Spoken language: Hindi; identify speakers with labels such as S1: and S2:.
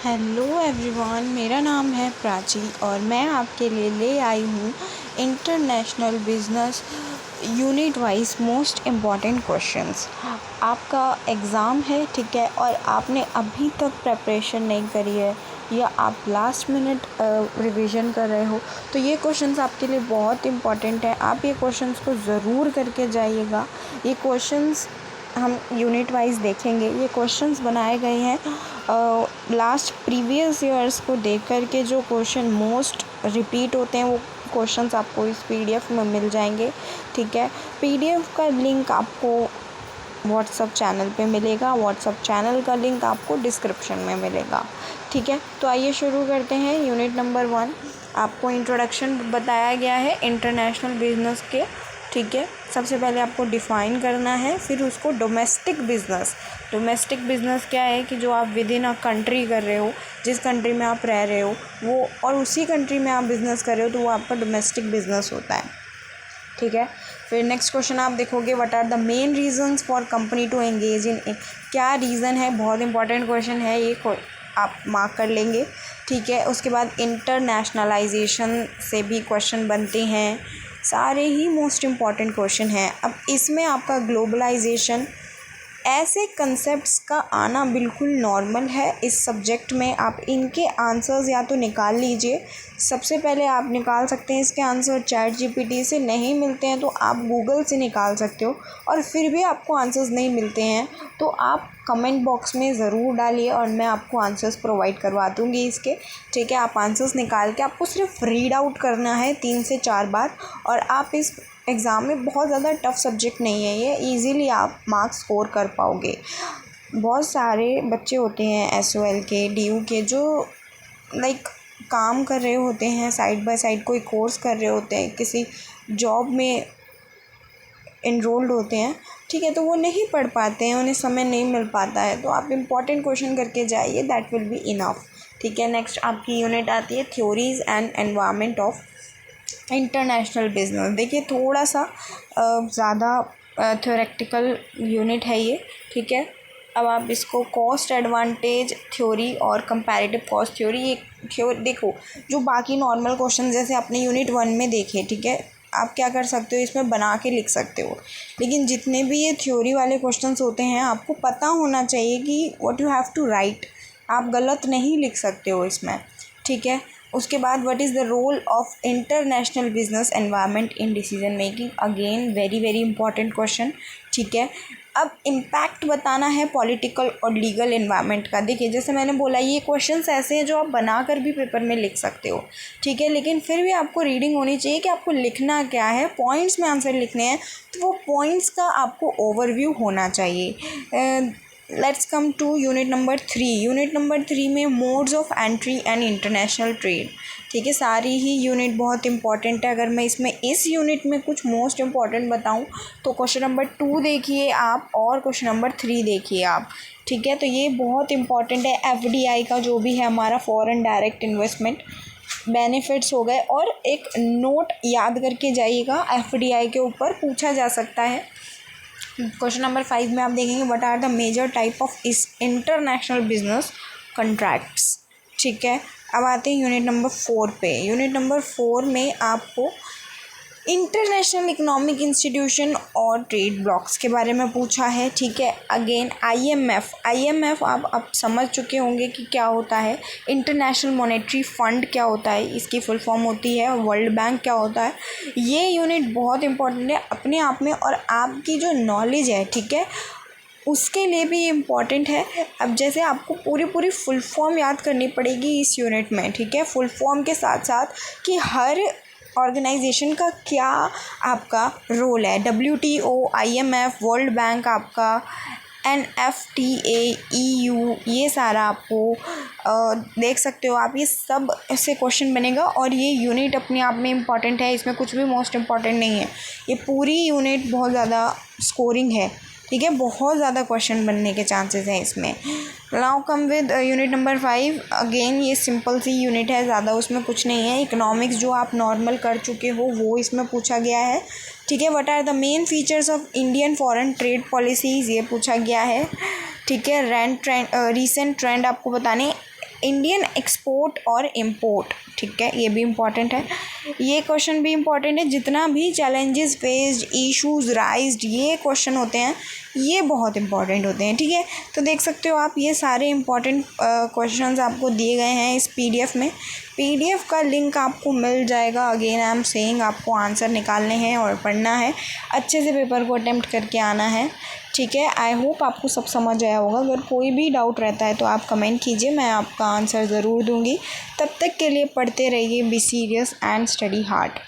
S1: हेलो एवरीवन, मेरा नाम है प्राची और मैं आपके लिए ले आई हूँ international business unit wise most important questions. आपका एग्ज़ाम है, ठीक है, और आपने अभी तक प्रिपरेशन नहीं करी है या आप लास्ट मिनट रिवीजन कर रहे हो तो ये क्वेश्चंस आपके लिए बहुत इम्पॉर्टेंट है। आप ये क्वेश्चंस को ज़रूर करके जाइएगा। ये क्वेश्चंस हम यूनिट वाइज देखेंगे। ये क्वेश्चंस बनाए गए हैं लास्ट प्रीवियस ईयर्स को देख कर के। जो क्वेश्चन मोस्ट रिपीट होते हैं वो क्वेश्चंस आपको इस पीडीएफ में मिल जाएंगे, ठीक है। पीडीएफ का लिंक आपको व्हाट्सएप चैनल पे मिलेगा। व्हाट्सएप चैनल का लिंक आपको डिस्क्रिप्शन में मिलेगा, ठीक है। तो आइए शुरू करते हैं। यूनिट नंबर 1 आपको इंट्रोडक्शन बताया गया है इंटरनेशनल बिजनेस के, ठीक है। सबसे पहले आपको डिफ़ाइन करना है, फिर उसको डोमेस्टिक बिज़नेस क्या है कि जो आप विद इन अ कंट्री कर रहे हो, जिस कंट्री में आप रह रहे हो वो, और उसी कंट्री में आप बिज़नेस कर रहे हो तो वो आपका डोमेस्टिक बिज़नेस होता है, ठीक है। फिर नेक्स्ट क्वेश्चन आप देखोगे, what are the main reasons for company to engage in. क्या रीज़न है, बहुत इंपॉर्टेंट क्वेश्चन है ये, आप मार्क कर लेंगे, ठीक है। उसके बाद इंटरनेशनलाइजेशन से भी क्वेश्चन बनते हैं। सारे ही मोस्ट इम्पॉर्टेंट क्वेश्चन हैं। अब इसमें आपका ग्लोबलाइजेशन, ऐसे कंसेप्ट्स का आना बिल्कुल नॉर्मल है इस सब्जेक्ट में। आप इनके आंसर्स या तो निकाल लीजिए। सबसे पहले आप निकाल सकते हैं इसके आंसर चैट जीपीटी से, नहीं मिलते हैं तो आप गूगल से निकाल सकते हो, और फिर भी आपको आंसर्स नहीं मिलते हैं तो आप कमेंट बॉक्स में ज़रूर डालिए और मैं आपको आंसर्स प्रोवाइड करवा दूँगी इसके, ठीक है। आप आंसर्स निकाल के आपको सिर्फ रीड आउट करना है 3 से 4 बार, और आप इस एग्ज़ाम में बहुत ज़्यादा टफ सब्जेक्ट नहीं है ये, इजीली आप मार्क्स स्कोर कर पाओगे। बहुत सारे बच्चे होते हैं एसओएल के, डीयू के, जो लाइक काम कर रहे होते हैं, साइड बाय साइड कोई कोर्स कर रहे होते हैं, किसी जॉब में इनरोल्ड होते हैं, ठीक है, तो वो नहीं पढ़ पाते हैं, उन्हें समय नहीं मिल पाता है। तो आप इम्पॉर्टेंट क्वेश्चन करके जाइए, दैट विल बी इनफ, ठीक है। नेक्स्ट आपकी यूनिट आती है theories and environment of international business. देखिए थोड़ा सा ज़्यादा थ्योरेटिकल यूनिट है ये, ठीक है। अब आप इसको कॉस्ट एडवांटेज थ्योरी और कंपैरेटिव कॉस्ट थ्योरी, ये थ्योरी देखो, जो बाकी नॉर्मल क्वेश्चन जैसे आपने यूनिट 1 में देखे, ठीक है, आप क्या कर सकते हो इसमें बना के लिख सकते हो, लेकिन जितने भी ये थ्योरी वाले क्वेश्चंस होते हैं आपको पता होना चाहिए कि what you have to write. आप गलत नहीं लिख सकते हो इसमें, ठीक है। उसके बाद what is the role of international business environment in decision making, again very very important question, ठीक है। अब इम्पैक्ट बताना है पॉलिटिकल और लीगल एनवायरनमेंट का। देखिए जैसे मैंने बोला ये क्वेश्चंस ऐसे हैं जो आप बना कर भी पेपर में लिख सकते हो, ठीक है, लेकिन फिर भी आपको रीडिंग होनी चाहिए कि आपको लिखना क्या है, पॉइंट्स में आंसर लिखने हैं तो वो पॉइंट्स का आपको ओवरव्यू होना चाहिए। Let's come to unit number 3। Unit number 3 में modes of entry and international trade, ठीक है। सारी ही यूनिट बहुत इंपॉर्टेंट है। अगर मैं इसमें इस यूनिट में कुछ मोस्ट इम्पॉर्टेंट बताऊं तो क्वेश्चन नंबर 2 देखिए आप और क्वेश्चन नंबर 3 देखिए आप, ठीक है। तो ये बहुत इंपॉर्टेंट है। एफडीआई का जो भी है हमारा फॉरेन डायरेक्ट इन्वेस्टमेंट बेनिफिट्स हो गए, और एक नोट याद करके जाइएगा, एफडीआई के ऊपर पूछा जा सकता है। क्वेश्चन नंबर 5 में आप देखेंगे what are the major type of इस इंटरनेशनल बिजनेस कॉन्ट्रैक्ट्स, ठीक है। अब आते हैं यूनिट नंबर 4 पे। यूनिट नंबर 4 में आपको इंटरनेशनल इकोनॉमिक इंस्टीट्यूशन और ट्रेड ब्लॉक्स के बारे में पूछा है, ठीक है। अगेन आईएमएफ आप समझ चुके होंगे कि क्या होता है। इंटरनेशनल मॉनेटरी फंड क्या होता है, इसकी फुल फॉर्म होती है। वर्ल्ड बैंक क्या होता है। ये यूनिट बहुत इंपॉर्टेंट है अपने आप में, और आपकी जो नॉलेज है, ठीक है, उसके लिए भी इम्पॉर्टेंट है। अब जैसे आपको पूरी फुल फॉर्म याद करनी पड़ेगी इस यूनिट में, ठीक है, फुल फॉर्म के साथ साथ कि हर ऑर्गेनाइजेशन का क्या आपका रोल है। WTO, IMF, वर्ल्ड बैंक आपका, NFTA, EU, ये सारा आपको देख सकते हो आप। ये सब ऐसे क्वेश्चन बनेगा, और ये यूनिट अपने आप में इम्पॉर्टेंट है, इसमें कुछ भी मोस्ट इम्पॉर्टेंट नहीं है। ये पूरी यूनिट बहुत ज़्यादा स्कोरिंग है, ठीक है, बहुत ज़्यादा क्वेश्चन बनने के चांसेस हैं इसमें। Now come with unit number 5। Again ये सिंपल सी यूनिट है, ज़्यादा उसमें कुछ नहीं है। इकोनॉमिक्स जो आप नॉर्मल कर चुके हो वो इसमें पूछा गया है, ठीक है। What are the main features of Indian foreign trade policies, ये पूछा गया है, ठीक है। रीसेंट ट्रेंड आपको बताने इंडियन एक्सपोर्ट और इम्पोर्ट, ठीक है, ये भी इम्पॉर्टेंट है। ये क्वेश्चन भी इम्पॉर्टेंट है। जितना भी चैलेंजेस फेस्ड, इश्यूज राइज्ड, ये क्वेश्चन होते हैं, ये बहुत इंपॉर्टेंट होते हैं, ठीक है। तो देख सकते हो आप, ये सारे इंपॉर्टेंट क्वेश्चंस आपको दिए गए हैं इस पीडीएफ में। पीडीएफ का लिंक आपको मिल जाएगा। अगेन आई एम सेइंग, आपको आंसर निकालने हैं और पढ़ना है, अच्छे से पेपर को अटेम्प्ट करके आना है, ठीक है। आई होप आपको सब समझ आया होगा। अगर कोई भी डाउट रहता है तो आप कमेंट कीजिए, मैं आपका आंसर ज़रूर दूंगी। तब तक के लिए पढ़ते रहिए, be serious and study hard.